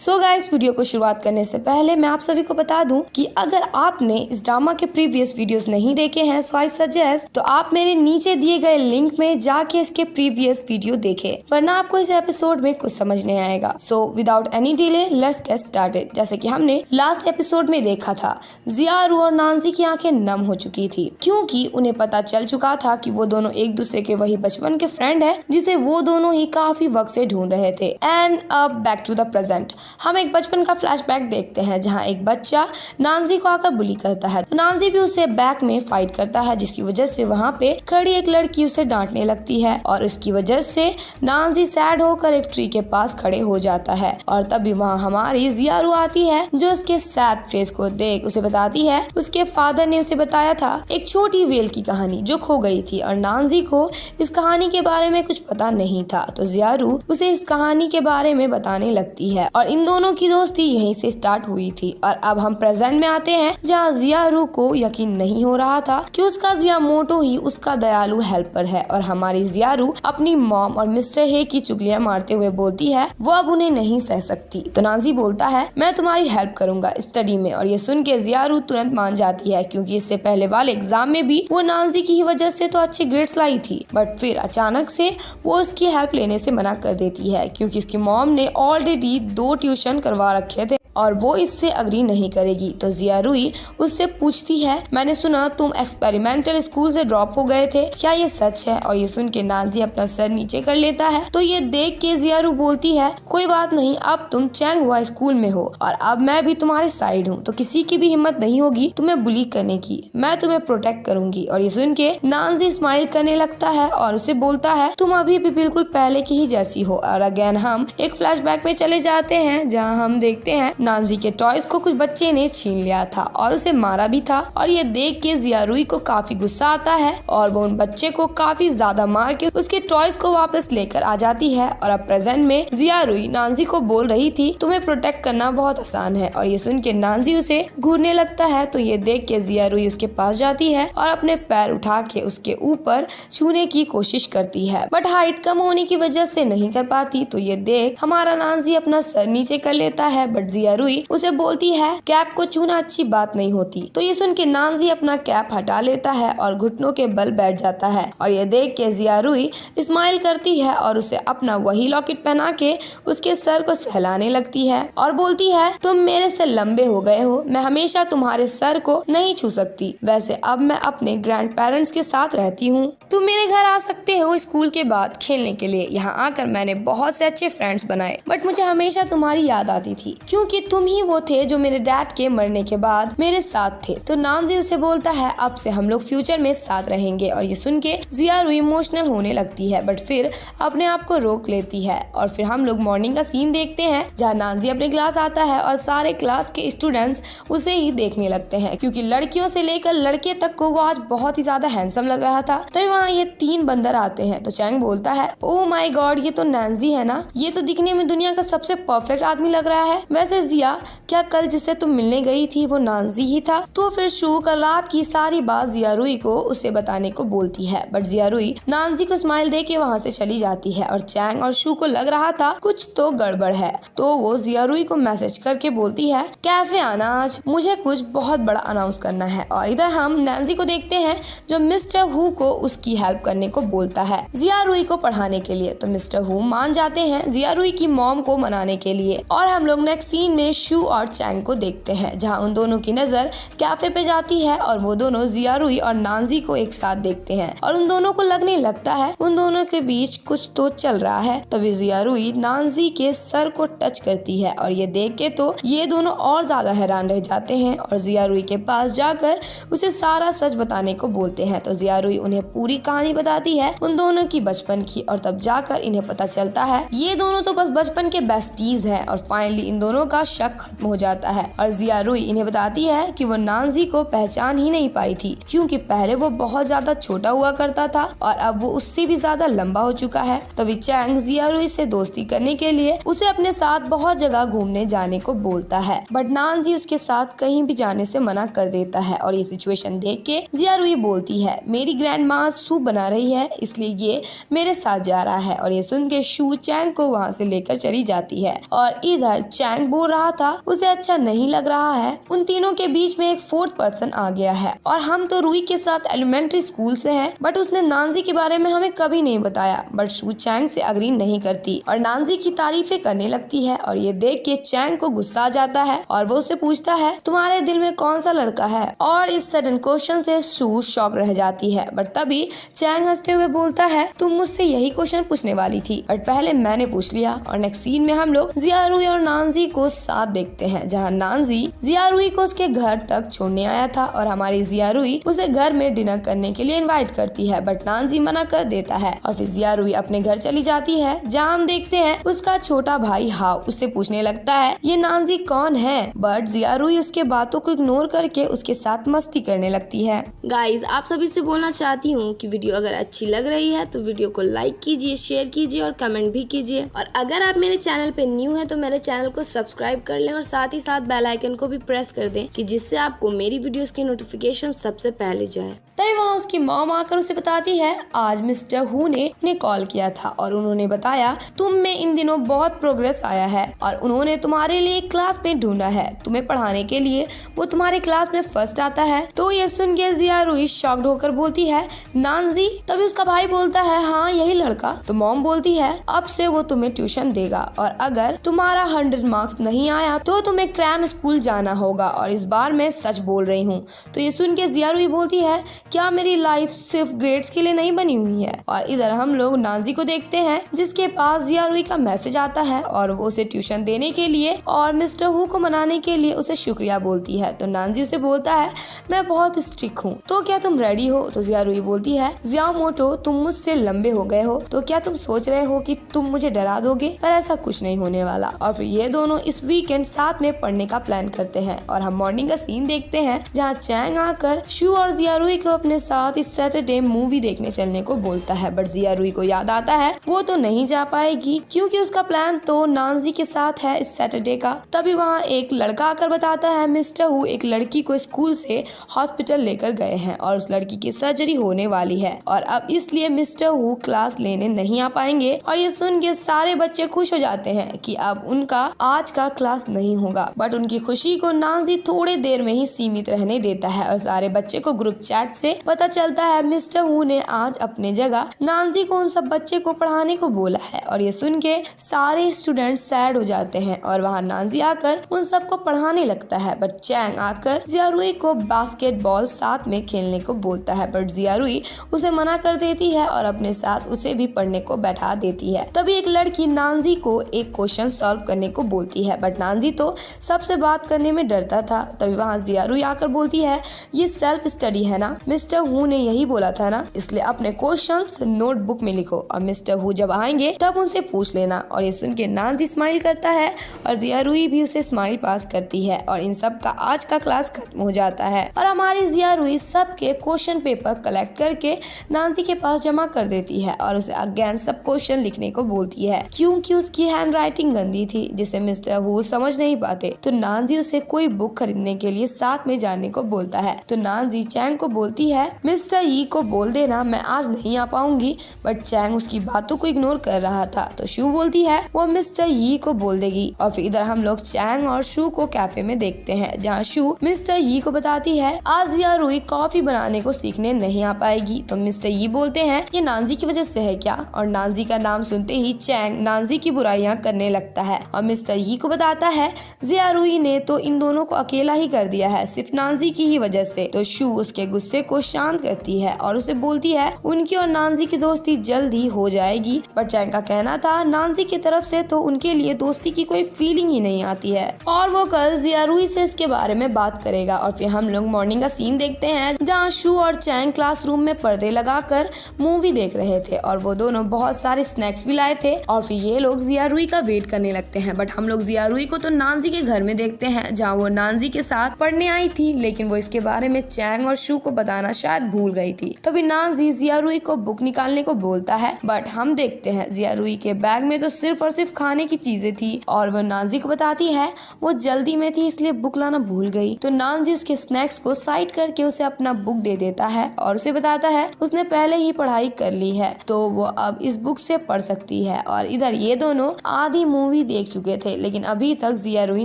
So guys, video को शुरुआत करने से पहले मैं आप सभी को बता दूं कि अगर आपने इस ड्रामा के प्रीवियस वीडियोस नहीं देखे हैं सो आई सजेस्ट तो आप मेरे नीचे दिए गए लिंक में जाके इसके प्रीवियस वीडियो देखें, वरना आपको इस एपिसोड में कुछ समझ नहीं आएगा। So without any delay let's get started. जैसे कि हमने लास्ट एपिसोड में देखा था, जियारू और नांजी की आंखें नम हो चुकी थी क्योंकि उन्हें पता चल चुका था कि वो दोनों एक दूसरे के वही बचपन के फ्रेंड है जिसे वो दोनों ही काफी वक्त से ढूंढ रहे थे। एंड अब बैक टू द प्रेजेंट, हम एक बचपन का फ्लैशबैक देखते हैं जहां एक बच्चा नांजी को आकर बुली करता है तो नांजी भी उससे बैक में फाइट करता है, जिसकी वजह से वहां पे खड़ी एक लड़की उसे डांटने लगती है और इसकी वजह से नांजी सैड होकर एक ट्री के पास खड़े हो जाता है। और तभी वहां हमारी जियारू आती है जो उसके सैड फेस को देख उसे बताती है उसके फादर ने उसे बताया था एक छोटी व्हेल की कहानी जो खो गई थी और नांजी को इस कहानी के बारे में कुछ पता नहीं था। तो जियारू उसे इस कहानी के बारे में बताने लगती है और इन दोनों की दोस्ती यहीं से स्टार्ट हुई थी। और अब हम प्रेजेंट में आते हैं जहाँ जियारू को यकीन नहीं हो रहा था कि उसका जियामोटो ही उसका दयालु हेल्पर है और हमारी जियारू अपनी मॉम और मिस्टर हे की चुगलियां मारते हुए बोलती है वो अब उन्हें नहीं सह सकती। तो नांजी बोलता है मैं तुम्हारी हेल्प करूंगा स्टडी में, और ये सुन के जियारू तुरंत मान जाती है क्योंकि इससे पहले वाले एग्जाम में भी वो नांजी की ही वजह से तो अच्छे ग्रेड्स लाई थी, बट फिर अचानक से वो उसकी हेल्प लेने से मना कर देती है क्योंकि उसकी मॉम ने ऑलरेडी 2 ट्यूशन करवा रखे थे और वो इससे अग्री नहीं करेगी। तो जियारूई उससे पूछती है मैंने सुना तुम एक्सपेरिमेंटल स्कूल से ड्रॉप हो गए थे, क्या ये सच है? और ये सुन के नांजी अपना सर नीचे कर लेता है। तो ये देख के जियारू बोलती है कोई बात नहीं, अब तुम चैंगहुआ स्कूल में हो और अब मैं भी तुम्हारे साइड हूँ, तो किसी की भी हिम्मत नहीं होगी तुम्हें बुली करने की, मैं तुम्हें प्रोटेक्ट करूंगी। और ये सुन के नांजी स्माइल करने लगता है और उसे बोलता है तुम अभी भी बिल्कुल पहले की ही जैसी हो। और अगेन हम एक फ्लैशबैक में चले जाते हैं जहाँ हम देखते हैं नांजी के टॉयज को कुछ बच्चे ने छीन लिया था और उसे मारा भी था। और ये देख के जियारूई को काफी गुस्सा आता है और वो उन बच्चे को काफी ज्यादा मार के उसके टॉयज को वापस लेकर आ जाती है। और अब प्रेजेंट में जियारूई नांजी को बोल रही थी तुम्हें प्रोटेक्ट करना बहुत आसान है, और ये सुन के नांजी उसे घूरने लगता है। तो ये देख के जियारूई उसके पास जाती है और अपने पैर उठा के उसके ऊपर छूने की कोशिश करती है, बट हाइट कम होने की वजह से नहीं कर पाती। तो ये देख हमारा नांजी अपना सर नीचे कर लेता है, बट जियारूई उसे बोलती है कैप को छूना अच्छी बात नहीं होती। तो ये सुन के नांजी अपना कैप हटा लेता है और घुटनों के बल बैठ जाता है। और ये देख के जियारूई स्माइल करती है और उसे अपना वही लॉकेट पहना के उसके सर को सहलाने लगती है और बोलती है तुम मेरे से लंबे हो गए हो, मैं हमेशा तुम्हारे सर को नहीं छू सकती, वैसे अब मैं अपने ग्रैंड पेरेंट्स के साथ रहती हूँ, तुम मेरे घर आ सकते हो स्कूल के बाद खेलने के लिए। यहाँ आकर मैंने बहुत से अच्छे फ्रेंड्स बनाए, बट मुझे हमेशा तुम्हारी याद आती थी क्योंकि तुम ही वो थे जो मेरे डैड के मरने के बाद मेरे साथ थे। तो नांजी उसे बोलता है अब से हम लोग फ्यूचर में साथ रहेंगे। और ये सुन के जियारू इमोशनल होने लगती है, बट फिर अपने आप को रोक लेती है। और फिर हम लोग मॉर्निंग का सीन देखते हैं जहाँ नांजी अपने क्लास आता है और सारे क्लास के स्टूडेंट्स उसे ही देखने लगते हैं क्योंकि लड़कियों से लेकर लड़के तक को वो आज बहुत ही ज्यादा हैंडसम लग रहा था। तो वहाँ ये 3 बंदर आते हैं। तो चैंग बोलता है ओ माय गॉड, ये तो नांजी है ना, ये तो दिखने में दुनिया का सबसे परफेक्ट आदमी लग रहा है। वैसे जिया, क्या कल जिससे तुम मिलने गई थी वो नांजी ही था? तो फिर शू कल रात की सारी बात जियारूई को उसे बताने को बोलती है, बट जियारूई नांजी को स्माइल दे के वहाँ से चली जाती है। और चैंग और शू को लग रहा था कुछ तो गड़बड़ है, तो वो जियारूई को मैसेज करके बोलती है कैफे आना आज, मुझे कुछ बहुत बड़ा अनाउंस करना है। और इधर हम नांजी को देखते हैं जो मिस्टर हु को उसकी हेल्प करने को बोलता है जियारूई को पढ़ाने के लिए। तो मिस्टर हु मान जाते हैं जियारूई की मॉम को मनाने के लिए। और हम लोग नेक्स्ट सीन में शू और चैंग को देखते हैं जहां उन दोनों की नजर कैफे पे जाती है और वो दोनों जियारूई और नांजी को एक साथ देखते हैं और उन दोनों को लगने लगता है उन दोनों के बीच कुछ तो चल रहा है। तभी जियारूई नांजी के सर को टच करती है और ये देख के तो ये दोनों और ज्यादा हैरान रह जाते हैं और जियारूई के पास जाकर उसे सारा सच बताने को बोलते हैं। तो जियारूई उन्हें पूरी कहानी बताती है उन दोनों की बचपन की, और तब जाकर इन्हें पता चलता है ये दोनों तो बस बचपन के बेस्टीज हैं। और फाइनली इन दोनों का शक खत्म हो जाता है और जिया रुई इन्हें बताती है कि वो नानजी को पहचान ही नहीं पाई थी, क्योंकि पहले वो बहुत ज्यादा छोटा हुआ करता था और अब वो उससे भी ज्यादा लंबा हो चुका है। तभी चैंग जिया रुई से दोस्ती करने के लिए उसे अपने साथ बहुत जगह घूमने जाने को बोलता है, बट नानजी उसके साथ कहीं भी जाने से मना कर देता है। और ये सिचुएशन देख के जिया रुई बोलती है, मेरी ग्रैंड माँ सूप बना रही है, इसलिए ये मेरे साथ जा रहा है। और ये सुन के शू चैंग को वहाँ से लेकर चली जाती है। और इधर चैंग बोल रहा था उसे अच्छा नहीं लग रहा है। उन तीनों के बीच में एक फोर्थ पर्सन आ गया है और हम तो रुई के साथ एलिमेंट्री स्कूल से हैं, बट उसने नानजी के बारे में हमें कभी नहीं बताया। बट शू चैंग से अग्री नहीं करती और नानजी की तारीफें करने लगती है। और ये देख के चैंग को गुस्सा आ जाता है और वो उससे पूछता है, तुम्हारे दिल में कौन सा लड़का है? और इस सडन क्वेश्चन से शू शॉक रह जाती है। बट तभी चैंग हंसते हुए बोलता है, तुम मुझसे यही क्वेश्चन पूछने वाली थी, बट पहले मैंने पूछ लिया। और नेक्स्ट सीन में हम लोग जिया रुई और नानजी को साथ देखते हैं, जहाँ नानजी जिया रुई को उसके घर तक छोड़ने आया था और हमारी जिया रुई उसे घर में डिनर करने के लिए इनवाइट करती है, बट नानजी मना कर देता है। और फिर जिया रुई अपने घर चली जाती है, जहाँ हम देखते हैं उसका छोटा भाई हाव उससे पूछने लगता है, ये नानजी कौन है? बट जिया रुई उसके बातों को इग्नोर करके उसके साथ मस्ती करने लगती है। गाइज, आप सभी से बोलना चाहती हूँ कि वीडियो अगर अच्छी लग रही है तो वीडियो को लाइक कीजिए, शेयर कीजिए और कमेंट भी कीजिए। और अगर आप मेरे चैनल पे न्यू है तो मेरे चैनल को सब्सक्राइब कर लें और साथ ही साथ बेल आइकन को भी प्रेस कर दें, कि जिससे आपको मेरी वीडियोस की नोटिफिकेशन सबसे पहले जाए। तभी वहाँ उसकी मॉम आकर उसे बताती है, आज मिस्टर हु ने इन्हें कॉल किया था और उन्होंने बताया तुम में इन दिनों बहुत प्रोग्रेस आया है और उन्होंने तुम्हारे लिए एक क्लासमेट ढूंढा है तुम्हें पढ़ाने के लिए, वो तुम्हारे क्लास में फर्स्ट आता है। तो ये सुन के जिया रुई शॉक्ड होकर बोलती है, नानजी? तभी उसका भाई बोलता है, हाँ यही लड़का। तो मॉम बोलती है, अब से वो तुम्हें ट्यूशन देगा और अगर तुम्हारा 100 मार्क्स नहीं आया तो तुम्हें क्रैम स्कूल जाना होगा, और इस बार मैं सच बोल रही हूँ। तो ये सुन के जिया रुई बोलती है, क्या मेरी लाइफ सिर्फ ग्रेड्स के लिए नहीं बनी हुई है? और इधर हम लोग नानजी को देखते हैं, जिसके पास जिया रुई का मैसेज आता है और वो उसे ट्यूशन देने के लिए और मिस्टर हु को मनाने के लिए उसे शुक्रिया बोलती है। तो नानजी उसे बोलता है, मैं बहुत स्ट्रिक्ट हूँ, तो क्या तुम रेडी हो? तो जिया रुई बोलती है, जियामोटो तुम मुझसे लंबे हो गए हो, तो क्या तुम सोच रहे हो कि तुम मुझे डरा दोगे? पर ऐसा कुछ नहीं होने वाला। और फिर ये दोनों इस वीकेंड साथ में पढ़ने का प्लान करते हैं और हम मॉर्निंग का सीन देखते हैं, जहाँ चैंग आकर शू और जिया रुई को अपने साथ इस सैटरडे मूवी देखने चलने को बोलता है। बट जिया रुई को याद आता है वो तो नहीं जा पाएगी, क्योंकि उसका प्लान तो नानजी के साथ है इस सैटरडे का। तभी वहाँ एक लड़का आकर बताता है, मिस्टर हु एक लड़की को स्कूल से हॉस्पिटल लेकर गए हैं और उस लड़की की सर्जरी होने वाली है और अब इसलिए मिस्टर हु क्लास लेने नहीं आ पाएंगे। और ये सुन के सारे बच्चे खुश हो जाते हैं कि अब उनका आज का क्लास नहीं होगा, बट उनकी खुशी को नानजी थोड़े देर में ही सीमित रहने देता है और सारे बच्चे को ग्रुप चैट से पता चलता है मिस्टर हु ने आज अपने जगह नानजी को उन सब बच्चे को पढ़ाने को बोला है। और ये सुन के सारे स्टूडेंट सैड हो जाते हैं और वहाँ नानजी आकर उन सबको पढ़ाने लगता है। बट चैंग आकर जिया रुई को बास्केटबॉल साथ में खेलने को बोलता है, बट जिया रुई उसे मना कर देती है और अपने साथ उसे भी पढ़ने को बैठा देती है। तभी एक लड़की नानजी को एक क्वेश्चन सॉल्व करने को बोलती है, बट नानजी तो सबसे बात करने में डरता था। तभी वहाँ जिया रुई आकर बोलती है, ये सेल्फ स्टडी है ना, मिस्टर हु ने यही बोला था ना, इसलिए अपने क्वेश्चंस नोटबुक में लिखो और मिस्टर हु जब आएंगे तब उनसे पूछ लेना। और ये सुन के नानजी स्माइल करता है और जिया रुई भी उसे स्माइल पास करती है और इन सब का आज का क्लास खत्म हो जाता है। और हमारी जिया रुई सबके क्वेश्चन पेपर कलेक्ट करके नानजी के पास जमा कर देती है और उसे अगेन सब क्वेश्चन लिखने को बोलती है, क्योंकि उसकी हैंड राइटिंग गंदी थी जिसे मिस्टर हु समझ नहीं पाते। तो नानजी उसे कोई बुक खरीदने के लिए साथ में जाने को बोलता है। तो नानजी चैंग को बोलती है, मिस्टर यी को बोल देना मैं आज नहीं आ पाऊंगी, बट चैंग उसकी बातों को इग्नोर कर रहा था। तो शू बोलती है वो मिस्टर यी को बोल देगी। और फिर इधर हम लोग चैंग और शू को कैफे में देखते हैं, जहाँ शू मिस्टर यी को बताती है आज जिया रुई कॉफी बनाने को सीखने नहीं आ पाएगी। तो मिस्टर यी बोलते हैं ये नानजी की वजह से है क्या? और नानजी का नाम सुनते ही चैंग नानजी की बुराइयां करने लगता है और मिस्टर यी को बताता है जिया रुई ने तो इन दोनों को अकेला ही कर दिया है, सिर्फ नानजी की ही वजह से। तो शू उसके गुस्से को शांत करती है और उसे बोलती है उनकी और नानजी की दोस्ती जल्द ही हो जाएगी। पर चैंग का कहना था नानजी की तरफ से तो उनके लिए दोस्ती की कोई फीलिंग ही नहीं आती है और वो कल जिया रुई से इसके बारे में बात करेगा। और फिर हम लोग मॉर्निंग का सीन देखते हैं, जहाँ शू और चैंग क्लासरूम में पर्दे लगाकर मूवी देख रहे थे और वो दोनों बहुत सारे स्नैक्स भी लाए थे। और फिर ये लोग जिया रुई का वेट करने लगते हैं, बट हम लोग जिया रुई जियारुई को तो नानजी के घर में देखते हैं जहाँ वो नानजी के साथ पढ़ने आई थी, लेकिन वो इसके बारे में चैंग और शू को बताना शायद भूल गई थी। तभी नानजी जियारुई को बुक निकालने को बोलता है, बट हम देखते हैं जियारुई के बैग में तो सिर्फ और सिर्फ खाने की चीजें थी और वो नानजी को बताती है वो जल्दी में थी इसलिए बुक लाना भूल गई। तो नानजी उसके स्नैक्स को साइड करके उसे अपना बुक दे देता है और उसे बताता है उसने पहले ही पढ़ाई कर ली है तो वो अब इस बुक से पढ़ सकती है। और इधर ये दोनों आधी मूवी देख चुके थे लेकिन अभी तक जियारुई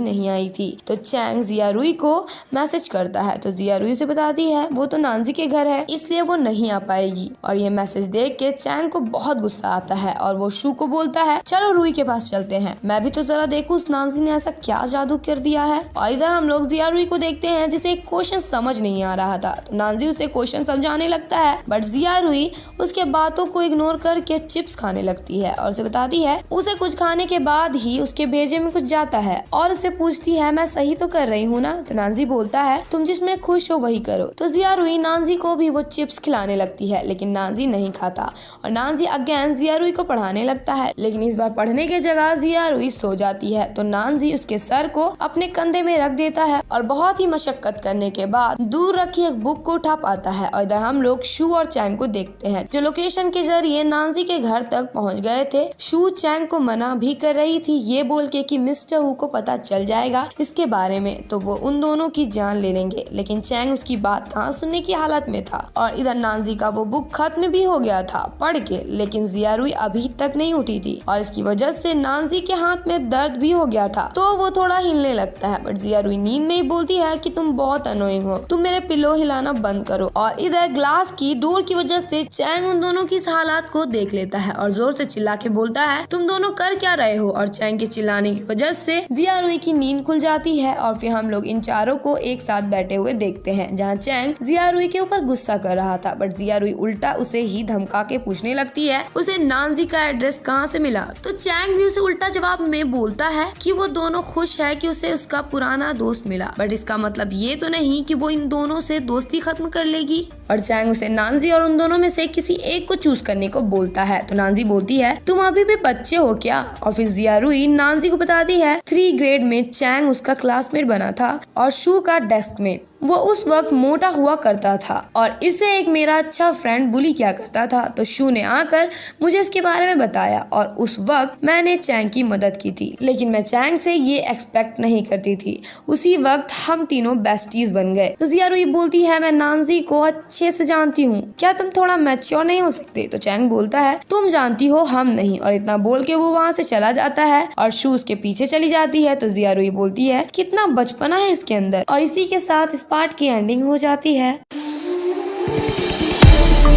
नहीं आई थी। तो चैंग जियारुई को मैसेज करता है तो जियारुई उसे बताती है वो तो नानजी के घर है इसलिए वो नहीं आ पाएगी। और ये मैसेज देख के चैंग को बहुत गुस्सा आता है और वो शू को बोलता है चलो रुई के पास चलते हैं, मैं भी तो जरा देखूं उस नानजी ने ऐसा क्या जादू कर दिया है। और इधर हम लोग जियारुई को देखते हैं जिसे एक क्वेश्चन समझ नहीं आ रहा था तो नानजी उसे क्वेश्चन समझाने लगता है, बट जियारुई उसके बातों को इग्नोर करके चिप्स खाने लगती है और उसे बताती है उसे कुछ खाने के बाद ही उसके भेजे में कुछ जाता है और उसे पूछती है मैं सही तो कर रही हूँ ना। तो नानजी बोलता है तुम जिसमें खुश हो वही करो। तो जियारुई नानजी को भी वो चिप्स खिलाने लगती है लेकिन नानजी नहीं खाता और नानजी अगेन जियारुई को पढ़ाने लगता है, लेकिन इस बार पढ़ने के जगह जियारुई सो जाती है। तो नानजी उसके सर को अपने कंधे में रख देता है और बहुत ही मशक्कत करने के बाद दूर रखी एक बुक को उठा पाता है। और इधर हम लोग शू और चैंग को देखते हैं जो लोकेशन के जरिए नानजी के घर तक पहुंच गए थे। शू चैंग को मना भी कर रही थी ये बोल के कि मिस्टर वू को पता चल जाएगा इसके बारे में तो वो उन दोनों की जान ले लेंगे, लेकिन चैंग उसकी बात कहाँ सुनने की हालत में था। और इधर नानजी का वो बुक खत्म भी हो गया था पढ़ के, लेकिन जियारुई अभी तक नहीं उठी थी और इसकी वजह से नानजी के हाथ में दर्द भी हो गया था तो वो थोड़ा हिलने लगता है। बट जियारुई नींद में ही बोलती है कि तुम बहुत अनोइंग हो, तुम मेरे पिलो हिलाना बंद करो। और इधर ग्लास की डोर की वजह से चैंग उन दोनों की इस हालात को देख लेता है और जोर से चिल्ला के बोलता है तुम दोनों कर क्या रहे हो। और चैंग के चिल्लाने की वजह से जियारुई की नींद खुल जाती है और फिर हम लोग इन चारों को एक साथ बैठे हुए देखते हैं जहाँ चैंग जियारुई के ऊपर गुस्सा कर रहा था, बट जियारुई उल्टा उसे ही धमका के पूछने लगती है उसे नानजी का एड्रेस कहाँ से मिला। तो चैंग भी उसे उल्टा जवाब में बोलता है कि वो दोनों खुश है कि उसे उसका पुराना दोस्त मिला, बट इसका मतलब ये तो नहीं कि वो इन दोनों से दोस्ती खत्म कर लेगी। और चैंग उसे नानजी और उन दोनों में से किसी एक को चूज करने को बोलता है। तो नानजी बोलती है तुम अभी भी बच्चे हो क्या। और फिर जियारुई नानजी को बताती है 3 ग्रेड में चैंग उसका क्लासमेट बना था और शू का डेस्कमेट। वो उस वक्त मोटा हुआ करता था और इसे एक मेरा अच्छा फ्रेंड बुली किया करता था। तो शू ने आकर मुझे इसके बारे में बताया और उस वक्त मैंने चैंग की मदद की थी, लेकिन मैं चैंग से ये एक्सपेक्ट नहीं करती थी। उसी वक्त हम तीनों बेस्टीज बन गए। तो जियारुई बोलती है मैं नानजी को अच्छे से जानती हूँ, क्या तुम थोड़ा मैच्योर नहीं हो सकते। तो चैंग बोलता है तुम जानती हो हम नहीं। और इतना बोल के वो वहाँ से चला जाता है और शू उसके पीछे चली जाती है। तो जियारुई बोलती है कितना बचपना है इसके अंदर। और इसी के साथ इस पार्ट की एंडिंग हो जाती है।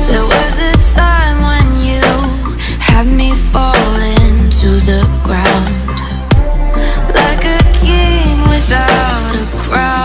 There was a time when you had me falling to the ground like a king without a crown.